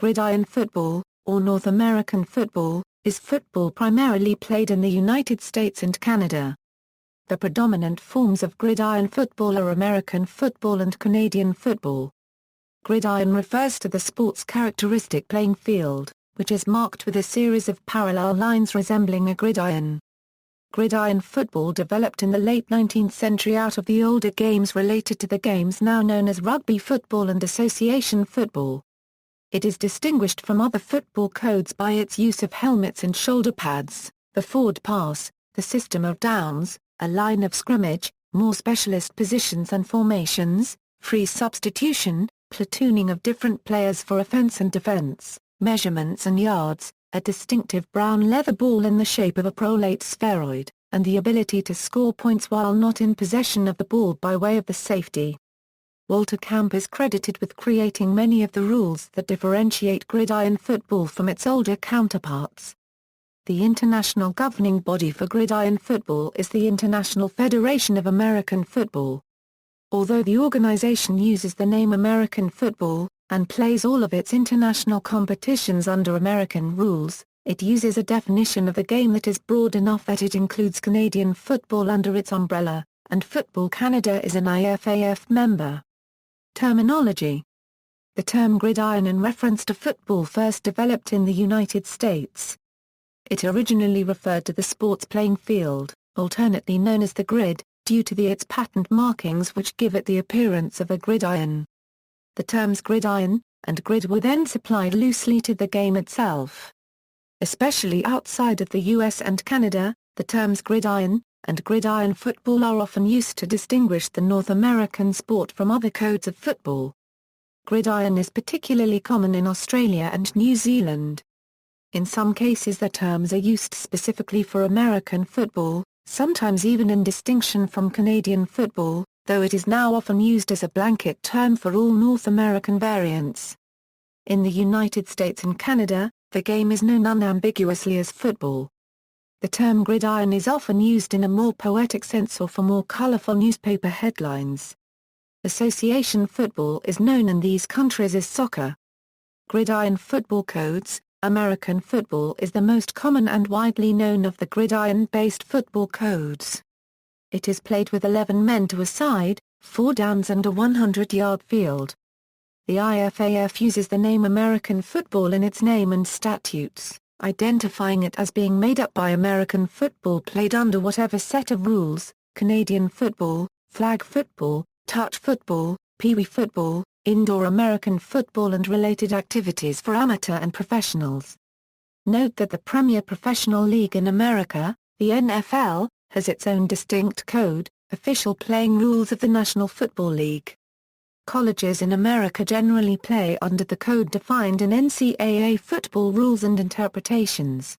Gridiron football, or North American football, is football primarily played in the United States and Canada. The predominant forms of gridiron football are American football and Canadian football. Gridiron refers to the sport's characteristic playing field, which is marked with a series of parallel lines resembling a gridiron. Gridiron football developed in the late 19th century out of the older games related to the games now known as rugby football and association football. It is distinguished from other football codes by its use of helmets and shoulder pads, the forward pass, the system of downs, a line of scrimmage, more specialist positions and formations, free substitution, platooning of different players for offense and defense, measurements and yards, a distinctive brown leather ball in the shape of a prolate spheroid, and the ability to score points while not in possession of the ball by way of the safety. Walter Camp is credited with creating many of the rules that differentiate gridiron football from its older counterparts. The international governing body for gridiron football is the International Federation of American Football. Although the organization uses the name American football, and plays all of its international competitions under American rules, it uses a definition of the game that is broad enough that it includes Canadian football under its umbrella, and Football Canada is an IFAF member. Terminology. The term gridiron in reference to football first developed in the United States. It originally referred to the sport's playing field, alternately known as the grid, due to its patterned markings which give it the appearance of a gridiron. The terms gridiron and grid were then supplied loosely to the game itself. Especially outside of the US and Canada, the terms gridiron and gridiron football are often used to distinguish the North American sport from other codes of football. Gridiron is particularly common in Australia and New Zealand. In some cases the terms are used specifically for American football, sometimes even in distinction from Canadian football, though it is now often used as a blanket term for all North American variants. In the United States and Canada, the game is known unambiguously as football. The term gridiron is often used in a more poetic sense or for more colorful newspaper headlines. Association football is known in these countries as soccer. Gridiron football codes. American football is the most common and widely known of the gridiron-based football codes. It is played with 11 men to a side, 4 downs and a 100-yard field. The IFAF uses the name American football in its name and statutes, identifying it as being made up by American football played under whatever set of rules: Canadian football, flag football, touch football, pee-wee football, indoor American football and related activities for amateur and professionals. Note that the premier professional league in America, the NFL, has its own distinct code, official playing rules of the National Football League. Colleges in America generally play under the code defined in NCAA football rules and interpretations.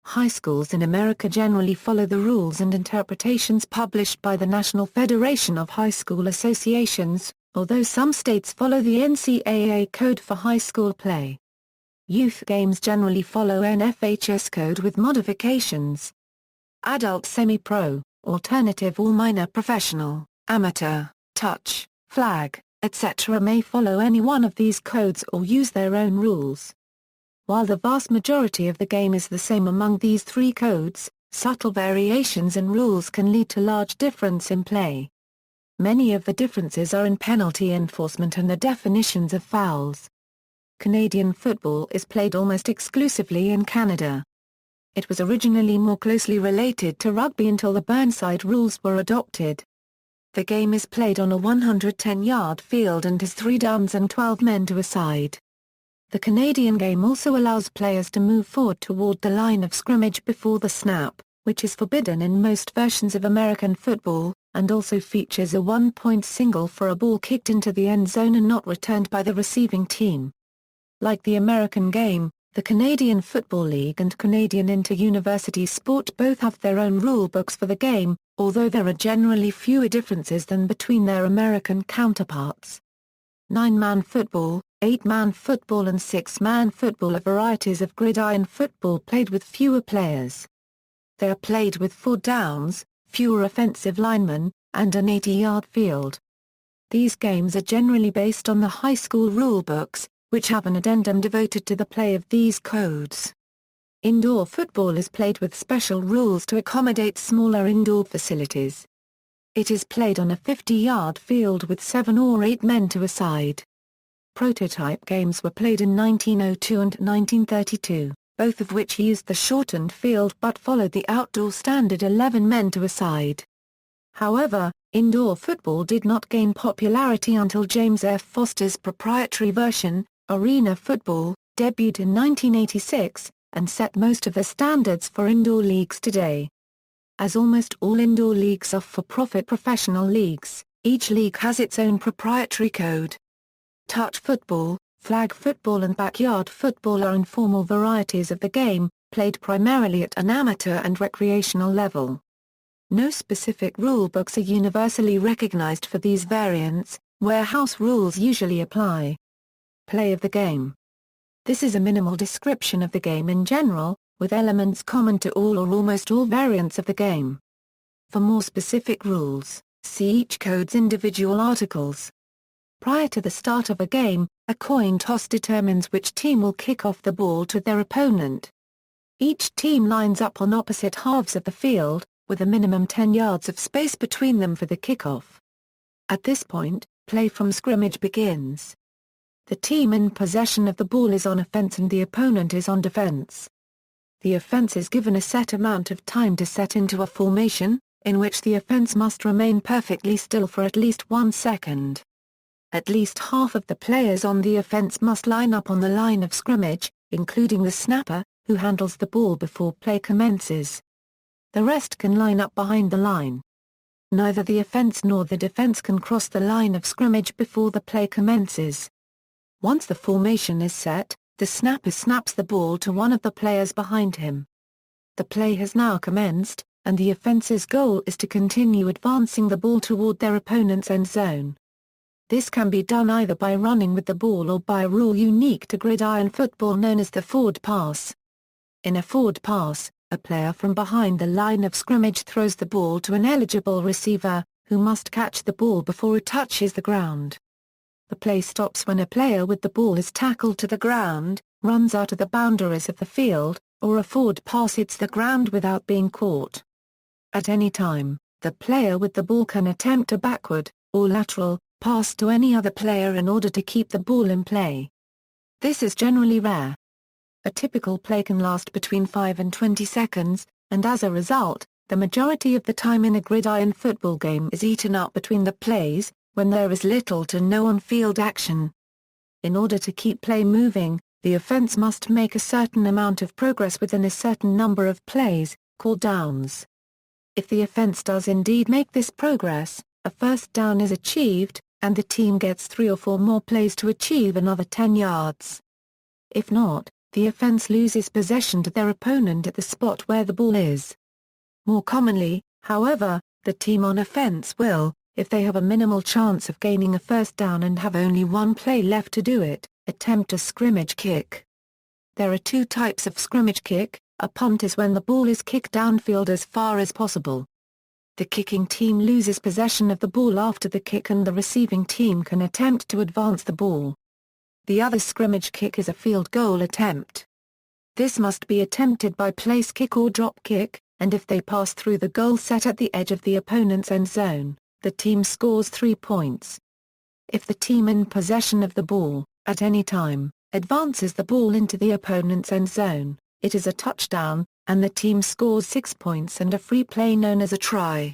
High schools in America generally follow the rules and interpretations published by the National Federation of High School Associations, although some states follow the NCAA code for high school play. Youth games generally follow NFHS code with modifications. Adult semi-pro, alternative or minor professional, amateur, touch, flag, etc. may follow any one of these codes or use their own rules. While the vast majority of the game is the same among these three codes, subtle variations in rules can lead to large difference in play. Many of the differences are in penalty enforcement and the definitions of fouls. Canadian football is played almost exclusively in Canada. It was originally more closely related to rugby until the Burnside rules were adopted. The game is played on a 110-yard field and has 3 downs and 12 men to a side. The Canadian game also allows players to move forward toward the line of scrimmage before the snap, which is forbidden in most versions of American football, and also features a 1-point single for a ball kicked into the end zone and not returned by the receiving team. Like the American game, the Canadian Football League and Canadian Inter-University Sport both have their own rulebooks for the game, although there are generally fewer differences than between their American counterparts. 9-man football, 8-man football and 6-man football are varieties of gridiron football played with fewer players. They are played with 4 downs, fewer offensive linemen, and an 80-yard field. These games are generally based on the high school rulebooks, which have an addendum devoted to the play of these codes. Indoor football is played with special rules to accommodate smaller indoor facilities. It is played on a 50-yard field with 7 or 8 men to a side. Prototype games were played in 1902 and 1932, both of which used the shortened field but followed the outdoor standard 11 men to a side. However, indoor football did not gain popularity until James F. Foster's proprietary version, arena football, debuted in 1986, and set most of the standards for indoor leagues today. As almost all indoor leagues are for-profit professional leagues, each league has its own proprietary code. Touch football, flag football and backyard football are informal varieties of the game, played primarily at an amateur and recreational level. No specific rulebooks are universally recognized for these variants, where house rules usually apply. Play of the game. This is a minimal description of the game in general, with elements common to all or almost all variants of the game. For more specific rules, see each code's individual articles. Prior to the start of a game, a coin toss determines which team will kick off the ball to their opponent. Each team lines up on opposite halves of the field, with a minimum 10 yards of space between them for the kickoff. At this point, play from scrimmage begins. The team in possession of the ball is on offense and the opponent is on defense. The offense is given a set amount of time to set into a formation, in which the offense must remain perfectly still for at least 1 second. At least half of the players on the offense must line up on the line of scrimmage, including the snapper, who handles the ball before play commences. The rest can line up behind the line. Neither the offense nor the defense can cross the line of scrimmage before the play commences. Once the formation is set, the snapper snaps the ball to one of the players behind him. The play has now commenced, and the offense's goal is to continue advancing the ball toward their opponent's end zone. This can be done either by running with the ball or by a rule unique to gridiron football known as the forward pass. In a forward pass, a player from behind the line of scrimmage throws the ball to an eligible receiver, who must catch the ball before it touches the ground. The play stops when a player with the ball is tackled to the ground, runs out of the boundaries of the field, or a forward pass hits the ground without being caught. At any time, the player with the ball can attempt a backward, or lateral, pass to any other player in order to keep the ball in play. This is generally rare. A typical play can last between 5 and 20 seconds, and as a result, the majority of the time in a gridiron football game is eaten up between the plays, when there is little to no on-field action. In order to keep play moving, the offense must make a certain amount of progress within a certain number of plays, called downs. If the offense does indeed make this progress, a first down is achieved, and the team gets 3 or 4 more plays to achieve another 10 yards. If not, the offense loses possession to their opponent at the spot where the ball is. More commonly, however, the team on offense will, if they have a minimal chance of gaining a first down and have only 1 play left to do it, attempt a scrimmage kick. There are 2 types of scrimmage kick. A punt is when the ball is kicked downfield as far as possible. The kicking team loses possession of the ball after the kick and the receiving team can attempt to advance the ball. The other scrimmage kick is a field goal attempt. This must be attempted by place kick or drop kick, and if they pass through the goal set at the edge of the opponent's end zone, the team scores 3 points. If the team in possession of the ball, at any time, advances the ball into the opponent's end zone, it is a touchdown, and the team scores 6 points and a free play known as a try.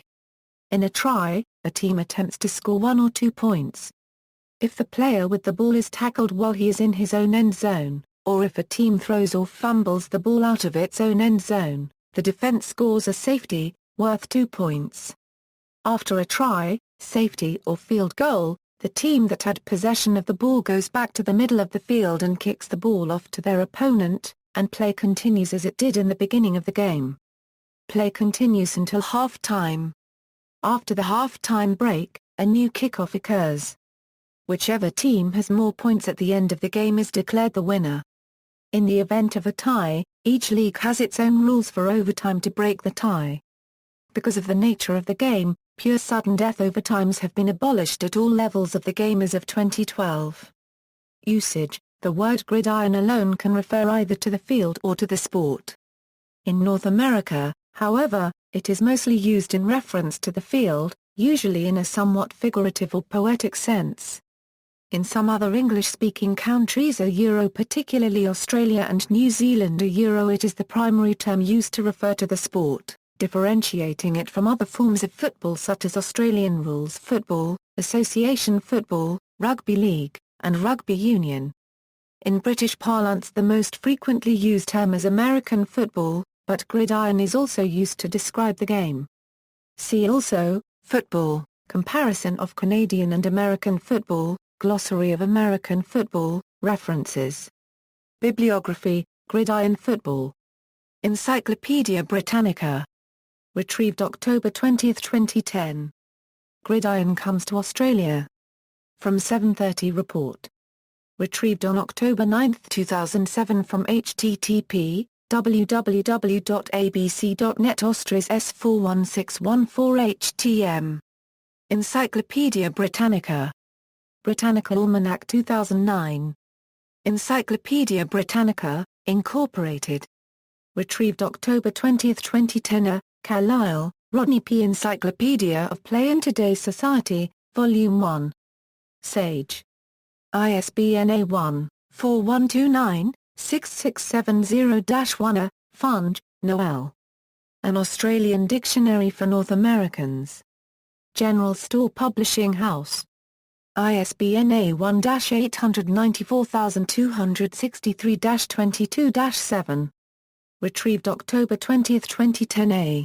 In a try, a team attempts to score 1 or 2 points. If the player with the ball is tackled while he is in his own end zone, or if a team throws or fumbles the ball out of its own end zone, the defense scores a safety, worth 2 points. After a try, safety or field goal, the team that had possession of the ball goes back to the middle of the field and kicks the ball off to their opponent, and play continues as it did in the beginning of the game. Play continues until half-time. After the half-time break, a new kickoff occurs. Whichever team has more points at the end of the game is declared the winner. In the event of a tie, each league has its own rules for overtime to break the tie. Because of the nature of the game, pure sudden death overtimes have been abolished at all levels of the game as of 2012. Usage. The word gridiron alone can refer either to the field or to the sport. In North America, however, it is mostly used in reference to the field, usually in a somewhat figurative or poetic sense. In some other English-speaking countries, particularly Australia and New Zealand, it is the primary term used to refer to the sport, differentiating it from other forms of football such as Australian rules football, association football, rugby league, and rugby union. In British parlance, the most frequently used term is American football, but gridiron is also used to describe the game. See also, football, comparison of Canadian and American football, glossary of American football, references. Bibliography, Gridiron football. Encyclopaedia Britannica. Retrieved October 20, 2010. Gridiron comes to Australia. From 7:30 report. Retrieved on October 9, 2007 from http://www.abc.net Austrias S41614 htm. Encyclopaedia Britannica. Britannica Almanac 2009. Encyclopaedia Britannica, Incorporated. Retrieved October 20, 2010. Carlisle, Rodney P. Encyclopedia of Play in Today's Society, Volume 1. Sage. ISBN A1-4129-6670-1. Funge, Noel. An Australian Dictionary for North Americans. General Store Publishing House. ISBN A1-894263-22-7. Retrieved October 20, 2010. A.